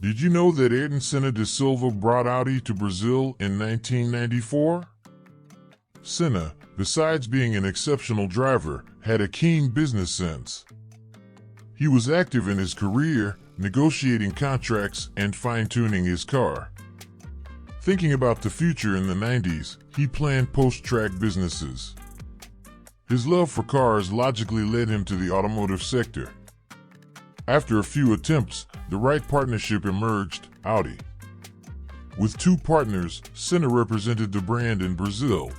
Did you know that Ayrton Senna da Silva brought Audi to Brazil in 1994? Senna, besides being an exceptional driver, had a keen business sense. He was active in his career, negotiating contracts and fine-tuning his car. Thinking about the future in the 90s, he planned post-track businesses. His love for cars logically led him to the automotive sector. After a few attempts, the right partnership emerged, Audi. With two partners, Senna represented the brand in Brazil.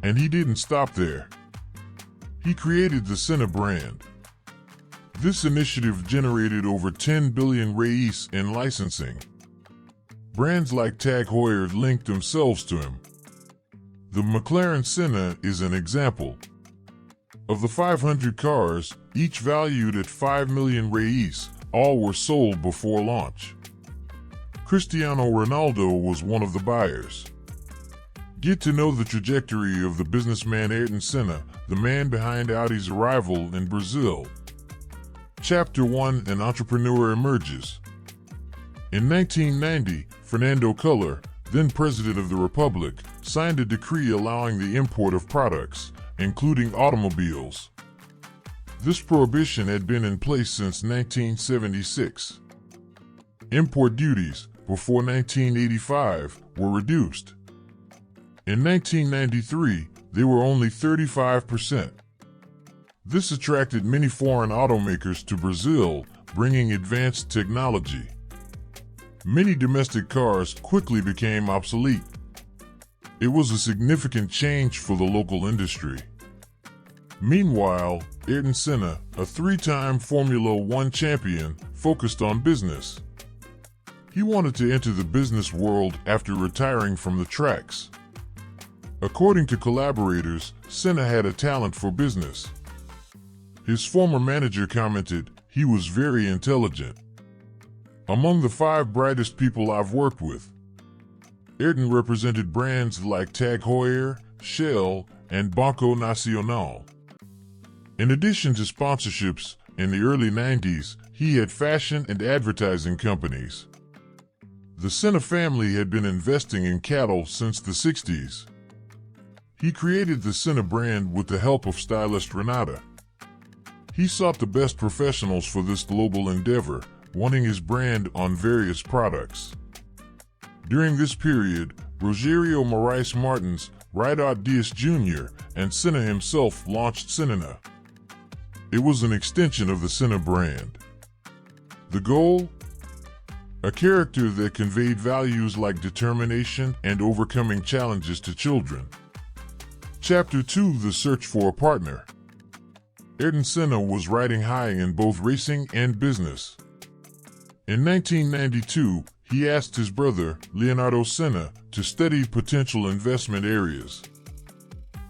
And he didn't stop there. He created the Senna brand. This initiative generated over 10 billion reais in licensing. Brands like Tag Heuer linked themselves to him. The McLaren Senna is an example. Of the 500 cars, each valued at 5 million reais, all were sold before launch. Cristiano Ronaldo was one of the buyers. Get to know the trajectory of the businessman Ayrton Senna, the man behind Audi's arrival in Brazil. Chapter 1: An entrepreneur emerges. In 1990, Fernando Collor, then President of the Republic, signed a decree allowing the import of products, including automobiles. This prohibition had been in place since 1976. Import duties, before 1985, were reduced. In 1993, they were only 35%. This attracted many foreign automakers to Brazil, bringing advanced technology. Many domestic cars quickly became obsolete. It was a significant change for the local industry. Meanwhile, Ayrton Senna, a three-time Formula One champion, focused on business. He wanted to enter the business world after retiring from the tracks. According to collaborators, Senna had a talent for business. His former manager commented, "He was very intelligent. Among the 5 brightest people I've worked with." Ayrton represented brands like Tag Heuer, Shell, and Banco Nacional. In addition to sponsorships, in the early 90s, he had fashion and advertising companies. The Senna family had been investing in cattle since the 60s. He created the Senna brand with the help of stylist Renata. He sought the best professionals for this global endeavor, wanting his brand on various products. During this period, Rogério Moraes Martins, Reinhard Dias Jr., and Senna himself launched Senna. It was an extension of the Senna brand. The goal? A character that conveyed values like determination and overcoming challenges to children. Chapter 2: The Search for a Partner. Ayrton Senna was riding high in both racing and business. In 1992, he asked his brother, Leonardo Senna, to study potential investment areas.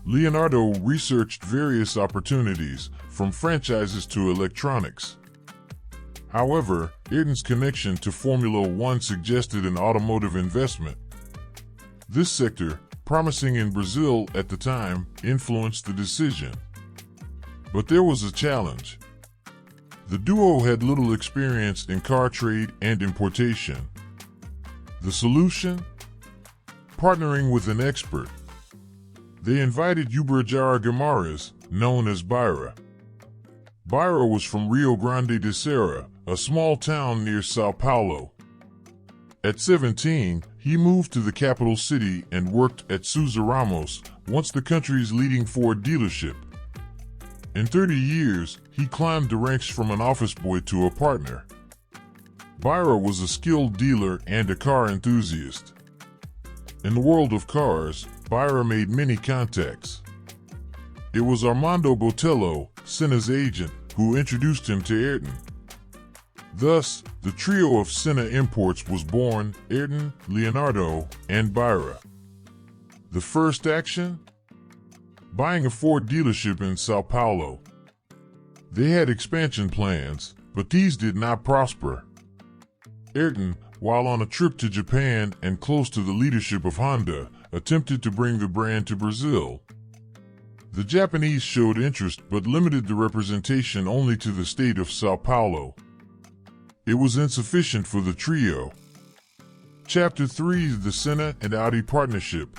Leonardo researched various opportunities, from franchises to electronics. However, Ayrton's connection to Formula One suggested an automotive investment. This sector, promising in Brazil at the time, influenced the decision. But there was a challenge. The duo had little experience in car trade and importation. The solution? Partnering with an expert. They invited Uberjar Guimarães, known as Beira. Beira was from Rio Grande do Serra, a small town near Sao Paulo. At 17, he moved to the capital city and worked at Sousa Ramos, once the country's leading Ford dealership. In 30 years, he climbed the ranks from an office boy to a partner. Beira was a skilled dealer and a car enthusiast. In the world of cars, Beira made many contacts. It was Armando Botelho, Senna's agent, who introduced him to Ayrton. Thus, the trio of Senna imports was born: Ayrton, Leonardo, and Beira. The first action? Buying a Ford dealership in Sao Paulo. They had expansion plans, but these did not prosper. Ayrton, while on a trip to Japan and close to the leadership of Honda, attempted to bring the brand to Brazil. The Japanese showed interest but limited the representation only to the state of Sao Paulo. it was insufficient for the trio. Chapter 3: The Senna and Audi Partnership.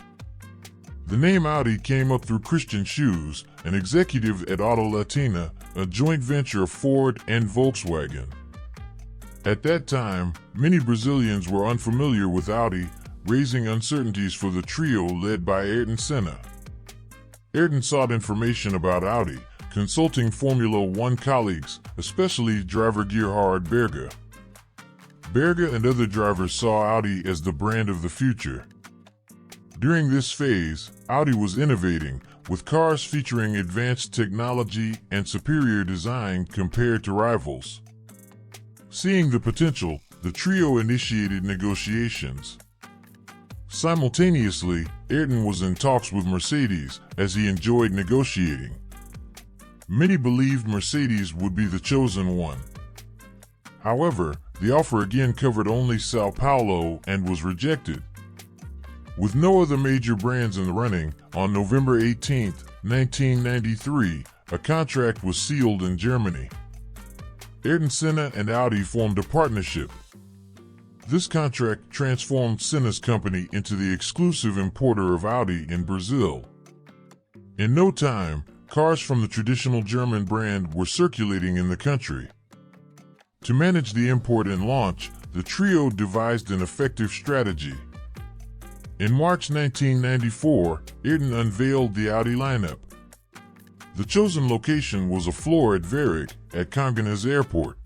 The name Audi came up through Christian Shoes, an executive at Auto Latina, a joint venture of Ford and Volkswagen. At that time, many Brazilians were unfamiliar with Audi, raising uncertainties for the trio led by Ayrton Senna. Ayrton sought information about Audi, consulting Formula One colleagues, especially driver Gerhard Berger. Berger and other drivers saw Audi as the brand of the future. During this phase, Audi was innovating, with cars featuring advanced technology and superior design compared to rivals. Seeing the potential, the trio initiated negotiations. Simultaneously, Ayrton was in talks with Mercedes, as he enjoyed negotiating. Many believed Mercedes would be the chosen one. However, the offer again covered only São Paulo and was rejected. With no other major brands in the running, on November 18, 1993, a contract was sealed in Germany. Ayrton Senna and Audi formed a partnership. This contract transformed Senna's company into the exclusive importer of Audi in Brazil. In no time, cars from the traditional German brand were circulating in the country. To manage the import and launch, the trio devised an effective strategy. In March 1994, Ayrton unveiled the Audi lineup. The chosen location was a floor at Varig, at Campinas Airport.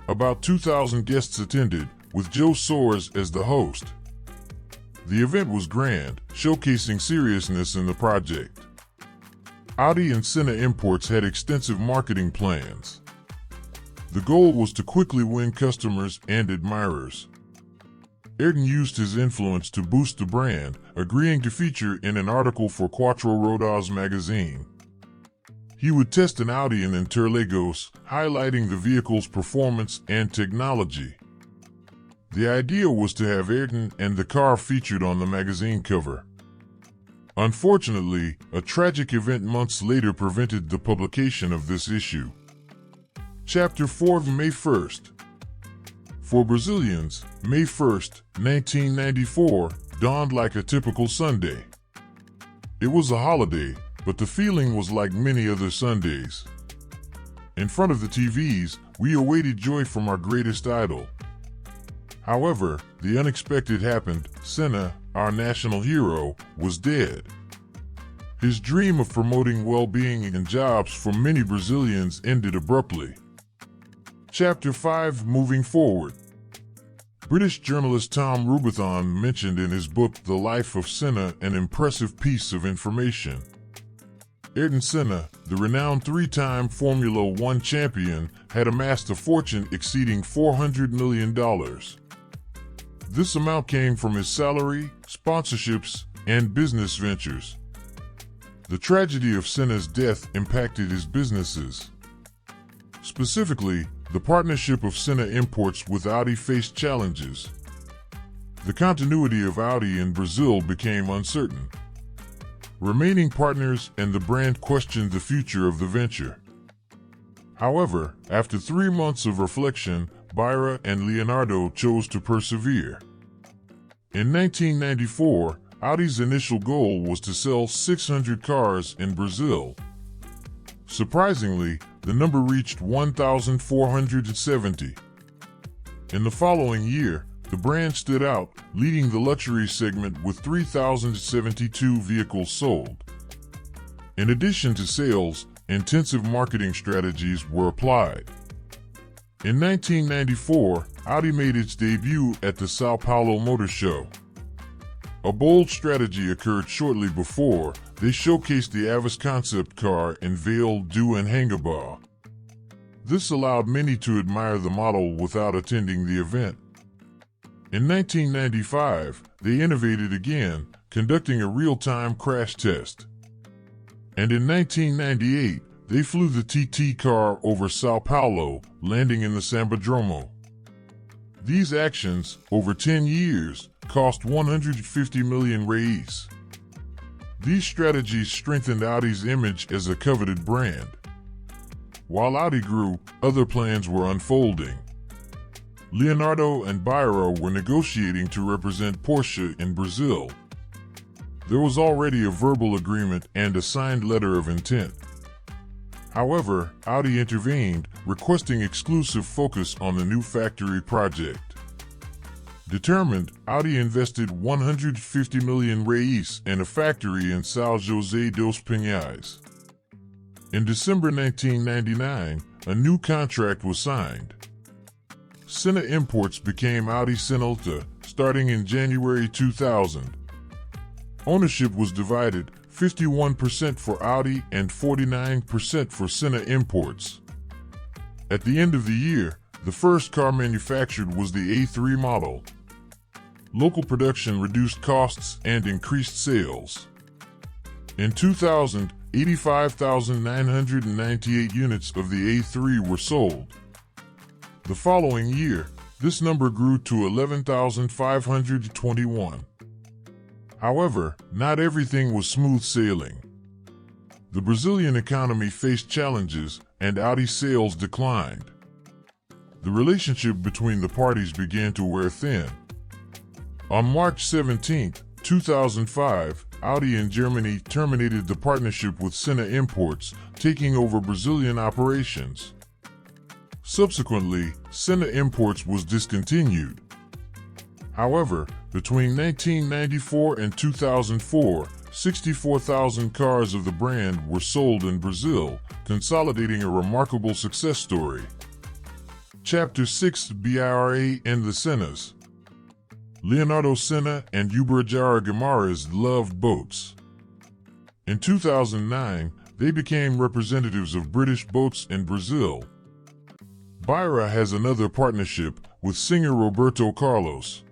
About 2,000 guests attended, with Joe Soares as the host. The event was grand, showcasing seriousness in the project. Audi and Senna Imports had extensive marketing plans. The goal was to quickly win customers and admirers. Ayrton used his influence to boost the brand, agreeing to feature in an article for Quatro Rodas magazine. He would test an Audi in Interlagos, highlighting the vehicle's performance and technology. The idea was to have Ayrton and the car featured on the magazine cover. Unfortunately, a tragic event months later prevented the publication of this issue. Chapter 4: May 1st. For Brazilians, May 1st, 1994, dawned like a typical Sunday. It was a holiday, but the feeling was like many other Sundays. In front of the TVs, we awaited joy from our greatest idol. However, the unexpected happened. Senna, our national hero, was dead. His dream of promoting well-being and jobs for many Brazilians ended abruptly. Chapter 5: Moving Forward. British journalist Tom Rubathon mentioned in his book The Life of Senna an impressive piece of information. Ayrton Senna, the renowned three-time Formula One champion, had amassed a fortune exceeding $400 million. This amount came from his salary, sponsorships, and business ventures. The tragedy of Senna's death impacted his businesses. Specifically, the partnership of Senna Imports with Audi faced challenges. The continuity of Audi in Brazil became uncertain. Remaining partners and the brand questioned the future of the venture. However, after 3 months of reflection, Byra and Leonardo chose to persevere. In 1994, Audi's initial goal was to sell 600 cars in Brazil. Surprisingly, the number reached 1,470. In the following year, the brand stood out, leading the luxury segment with 3,072 vehicles sold. In addition to sales, intensive marketing strategies were applied. In 1994, Audi made its debut at the São Paulo Motor Show. A bold strategy occurred shortly before. They showcased the Avis concept car in Vale do Anhangabaú. This allowed many to admire the model without attending the event. In 1995, they innovated again, conducting a real-time crash test. And in 1998, they flew the TT car over São Paulo, landing in the Sambadromo. These actions, over 10 years, cost 150 million reais. These strategies strengthened Audi's image as a coveted brand. While Audi grew, other plans were unfolding. Leonardo and Byra were negotiating to represent Porsche in Brazil. There was already a verbal agreement and a signed letter of intent. However, Audi intervened, requesting exclusive focus on the new factory project. Determined, Audi invested 150 million reais in a factory in São José dos Pinhais. In December 1999, a new contract was signed. Senna Imports became Audi Senna starting in January 2000. Ownership was divided, 51% for Audi and 49% for Senna Imports. At the end of the year, the first car manufactured was the A3 model. Local production reduced costs and increased sales. In 2000, 85,998 units of the A3 were sold. The following year, this number grew to 11,521. However, not everything was smooth sailing. The Brazilian economy faced challenges, and Audi sales declined. The relationship between the parties began to wear thin. On March 17, 2005, Audi in Germany terminated the partnership with Senna Imports, taking over Brazilian operations. Subsequently, Senna Imports was discontinued. However, between 1994 and 2004, 64,000 cars of the brand were sold in Brazil, consolidating a remarkable success story. Chapter 6: BIRA and the Senna'S. Leonardo Senna and Ubirajara Guimarães loved boats. In 2009, they became representatives of British boats in Brazil. Byra has another partnership with singer Roberto Carlos.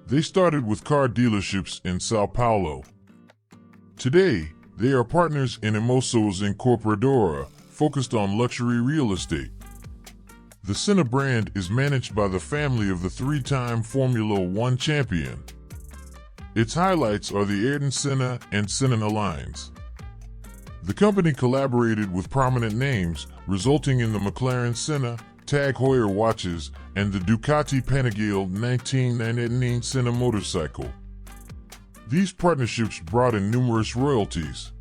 They started with car dealerships in Sao Paulo. Today, they are partners in Emoções Incorporadora, focused on luxury real estate. The Senna brand is managed by the family of the three-time Formula One champion. Its highlights are the Ayrton Senna and Senna lines. The company collaborated with prominent names, resulting in the McLaren Senna, Tag Heuer watches, and the Ducati Panigale 1999 Senna motorcycle. These partnerships brought in numerous royalties.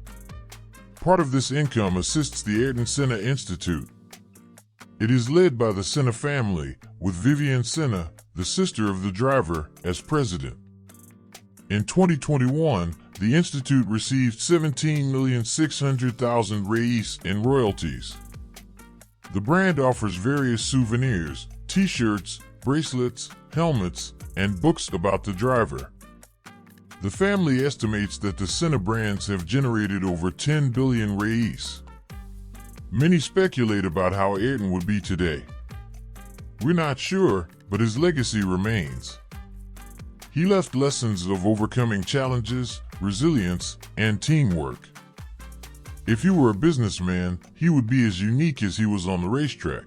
Part of this income assists the Ayrton Senna Institute. It is led by the Senna family, with Viviane Senna, the sister of the driver, as president. In 2021, the institute received 17,600,000 reais in royalties. The brand offers various souvenirs, t-shirts, bracelets, helmets, and books about the driver. The family estimates that the Senna brands have generated over 10 billion reais. Many speculate about how Ayrton would be today. We're not sure, but his legacy remains. He left lessons of overcoming challenges, resilience, and teamwork. If he were a businessman, he would be as unique as he was on the racetrack.